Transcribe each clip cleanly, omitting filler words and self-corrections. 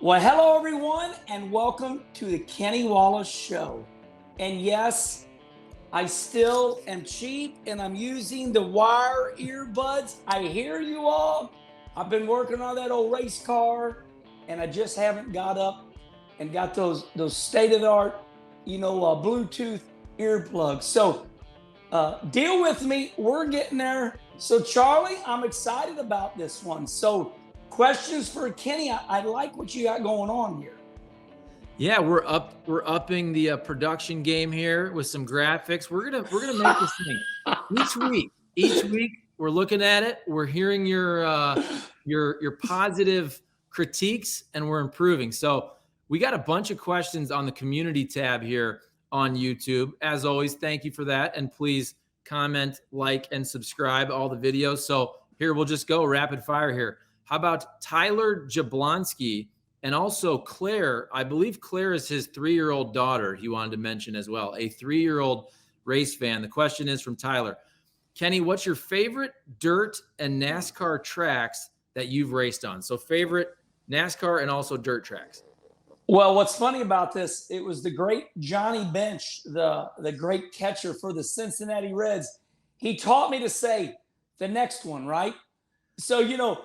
Well, hello, everyone, and welcome to the Kenny Wallace Show. And yes, I still am cheap, and I'm using the wire earbuds. I hear you all. I've been working on that old race car, and I just haven't got up and got those state-of-the-art, Bluetooth earplugs. So deal with me. We're getting there. So, Charlie, I'm excited about this one. So, questions for Kenny. I like what you got going on here. Yeah, we're upping the production game here with some graphics. We're gonna make this thing each week. We're looking at it. We're hearing your positive critiques, and we're improving. So we got a bunch of questions on the community tab here on YouTube. As always, thank you for that, and please comment, like, and subscribe all the videos. So here we'll just go rapid fire here. How about Tyler Jablonski? And also Claire, I believe Claire is his 3-year-old daughter, he wanted to mention as well, a 3-year-old race fan. The question is from Tyler. Kenny, what's your favorite dirt and NASCAR tracks that you've raced on? So favorite NASCAR and also dirt tracks. Well, what's funny about this, it was the great Johnny Bench, the great catcher for the Cincinnati Reds. He taught me to say the next one, right? So,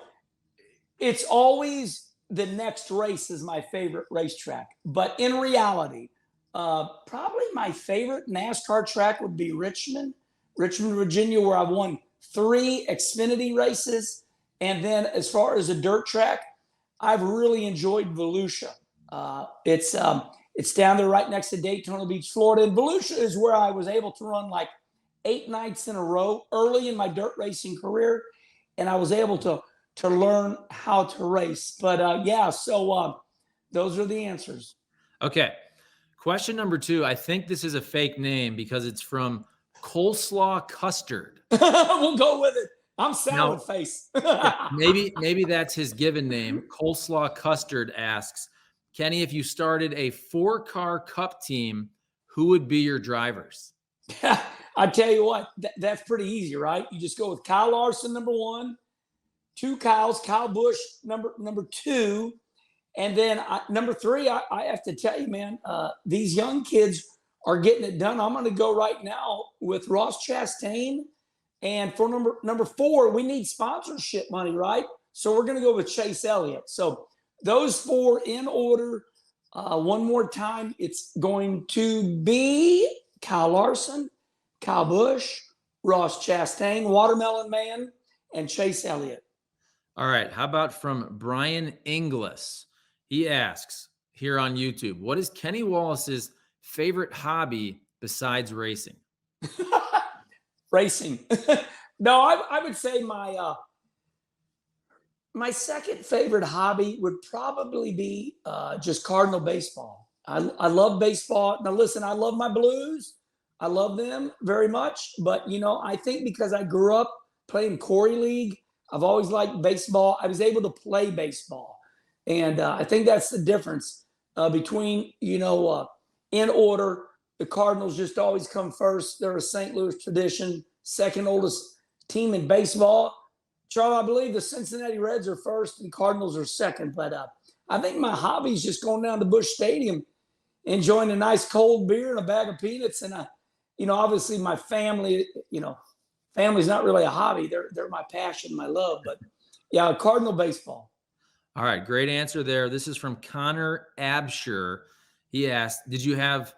it's always the next race is my favorite racetrack. But in reality, probably my favorite NASCAR track would be Richmond, Virginia, where I've won 3 Xfinity races. And then as far as a dirt track, I've really enjoyed Volusia. It's down there right next to Daytona Beach, Florida. And Volusia is where I was able to run like 8 nights in a row early in my dirt racing career. And I was able to learn how to race. But so those are the answers. Okay. Question number 2. I think this is a fake name because it's from Coleslaw Custard. We'll go with it. I'm salad face. maybe that's his given name. Coleslaw Custard asks, Kenny, if you started a 4-car cup team, who would be your drivers? I tell you what, that's pretty easy, right? You just go with Kyle Larson, number 1. 2 Kyles, Kyle Busch, number 2. And then number 3, I have to tell you, man, these young kids are getting it done. I'm going to go right now with Ross Chastain. And for number 4, we need sponsorship money, right? So we're going to go with Chase Elliott. So those 4 in order. One more time, it's going to be Kyle Larson, Kyle Busch, Ross Chastain, Watermelon Man, and Chase Elliott. All right. How about from Brian Inglis? He asks here on YouTube, what is Kenny Wallace's favorite hobby besides racing? Racing. No, I would say my second favorite hobby would probably be just Cardinal baseball. I love baseball. Now, listen, I love my Blues. I love them very much. But, I think because I grew up playing Corey League, I've always liked baseball. I was able to play baseball. And I think that's the difference between, in order. The Cardinals just always come first. They're a St. Louis tradition, second oldest team in baseball. Charlie, I believe the Cincinnati Reds are first and Cardinals are second. But I think my hobby is just going down to Busch Stadium, enjoying a nice cold beer and a bag of peanuts. And, obviously my family, family's not really a hobby. They're my passion, my love. But, yeah, Cardinal baseball. All right, great answer there. This is from Connor Absher. He asked, did you have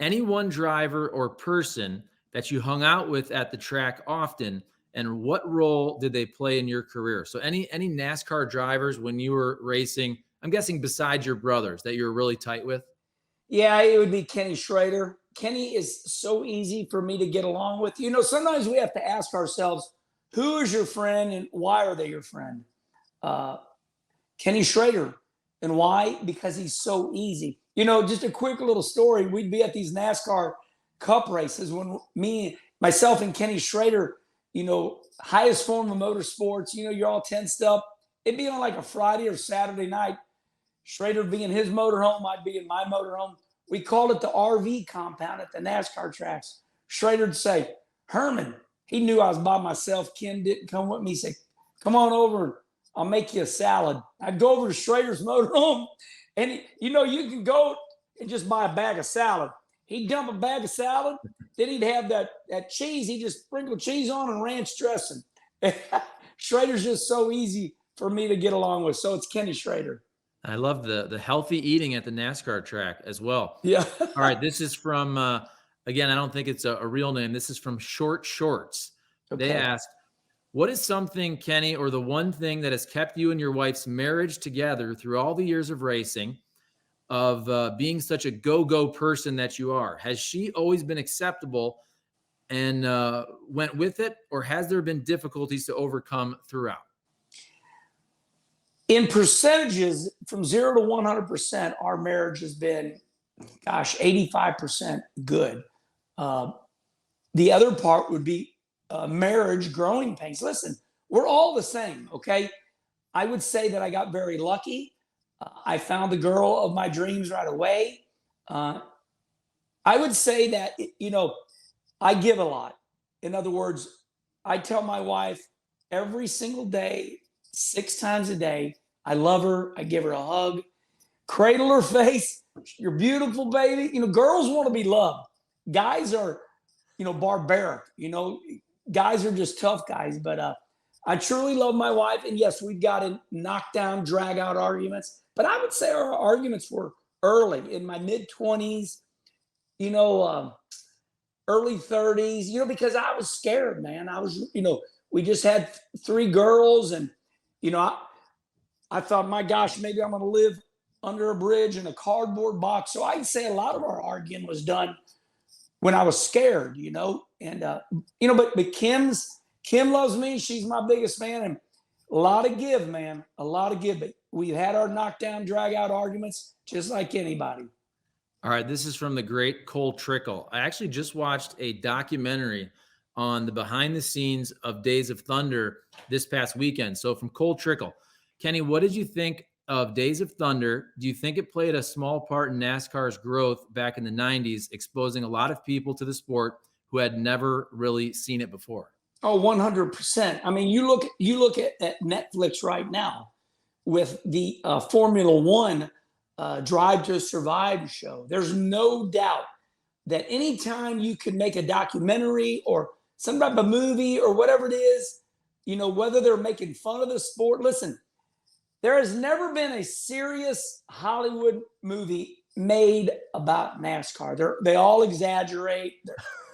any one driver or person that you hung out with at the track often, and what role did they play in your career? So any NASCAR drivers when you were racing, I'm guessing besides your brothers, that you were really tight with? Yeah, it would be Kenny Schrader. Kenny is so easy for me to get along with. Sometimes we have to ask ourselves, who is your friend and why are they your friend? Kenny Schrader. And why? Because he's so easy. Just a quick little story. We'd be at these NASCAR Cup races when myself and Kenny Schrader, highest form of motorsports, you're all tensed up. It'd be on like a Friday or Saturday night. Schrader would be in his motorhome. I'd be in my motorhome. We called it the RV compound at the NASCAR tracks. Schrader would say, Herman, he knew I was by myself. Ken didn't come with me. He said, come on over. I'll make you a salad. I'd go over to Schrader's motorhome And you can go and just buy a bag of salad. He'd dump a bag of salad, then he'd have that cheese. He just sprinkled cheese on and ranch dressing. Schrader's just so easy for me to get along with. So it's Kenny Schrader. I love the healthy eating at the NASCAR track as well. Yeah. All right, this is from again, I don't think it's a real name. This is from Short Shorts. Okay. They asked, what is something, Kenny, or the one thing that has kept you and your wife's marriage together through all the years of racing, of being such a go-go person that you are? Has she always been acceptable and went with it, or has there been difficulties to overcome throughout? In percentages, from 0 to 100%, our marriage has been, 85% good. The other part would be marriage growing pains. Listen, we're all the same, okay? I would say that I got very lucky. I found the girl of my dreams right away. I would say that, I give a lot. In other words, I tell my wife every single day, 6 times a day, I love her. I give her a hug, cradle her face. You're beautiful, baby. Girls want to be loved. Guys are, barbaric. Guys are just tough guys. But I truly love my wife. And yes, we've got in knockdown, drag out arguments. But I would say our arguments were early, in my mid-20s, early 30s, because I was scared, man. I was, we just had 3 girls, and, I thought, my gosh, maybe I'm going to live under a bridge in a cardboard box. So I'd say a lot of our arguing was done when I was scared, and, but Kim loves me. She's my biggest fan, and a lot of give, man, a lot of give. But we've had our knockdown, drag out arguments just like anybody. All right, this is from the great Cole Trickle. I actually just watched a documentary on the behind the scenes of Days of Thunder this past weekend. So from Cole Trickle, Kenny, what did you think of Days of Thunder? Do you think it played a small part in NASCAR's growth back in the 90s, exposing a lot of people to the sport who had never really seen it before? Oh, 100%. I mean, you look at Netflix right now with the Formula One Drive to Survive show. There's no doubt that anytime you can make a documentary or some type of movie or whatever it is, whether they're making fun of the sport. Listen, there has never been a serious Hollywood movie made about NASCAR. They all exaggerate.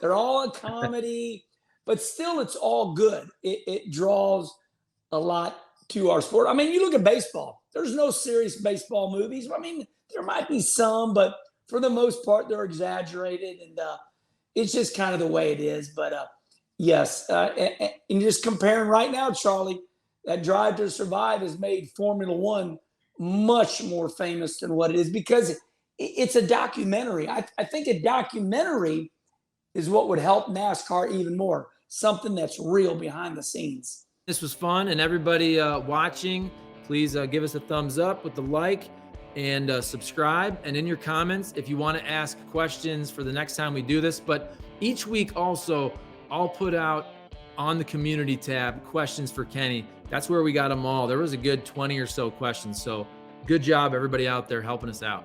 They're all a comedy, but still it's all good. It draws a lot to our sport. I mean, you look at baseball. There's no serious baseball movies. I mean, there might be some, but for the most part, they're exaggerated, and it's just kind of the way it is. But yes, and just comparing right now, Charlie, that Drive to Survive has made Formula One much more famous than what it is because it's a documentary. I think a documentary is what would help NASCAR even more, something that's real behind the scenes. This was fun, and everybody watching, please give us a thumbs up with the like and subscribe. And in your comments, if you want to ask questions for the next time we do this, but each week also, I'll put out on the community tab questions for Kenny. That's where we got them all. There was a good 20 or so questions. So good job, everybody out there helping us out.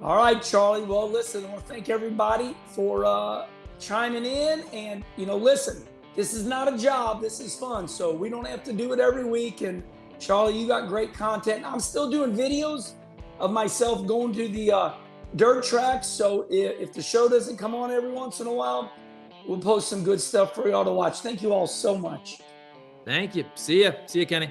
All right, Charlie. Well, listen, I want to thank everybody for chiming in. And, listen, this is not a job. This is fun. So we don't have to do it every week. And Charlie, you got great content. I'm still doing videos of myself going to the dirt tracks. So if the show doesn't come on every once in a while, we'll post some good stuff for y'all to watch. Thank you all so much. Thank you. See ya. See you, Kenny.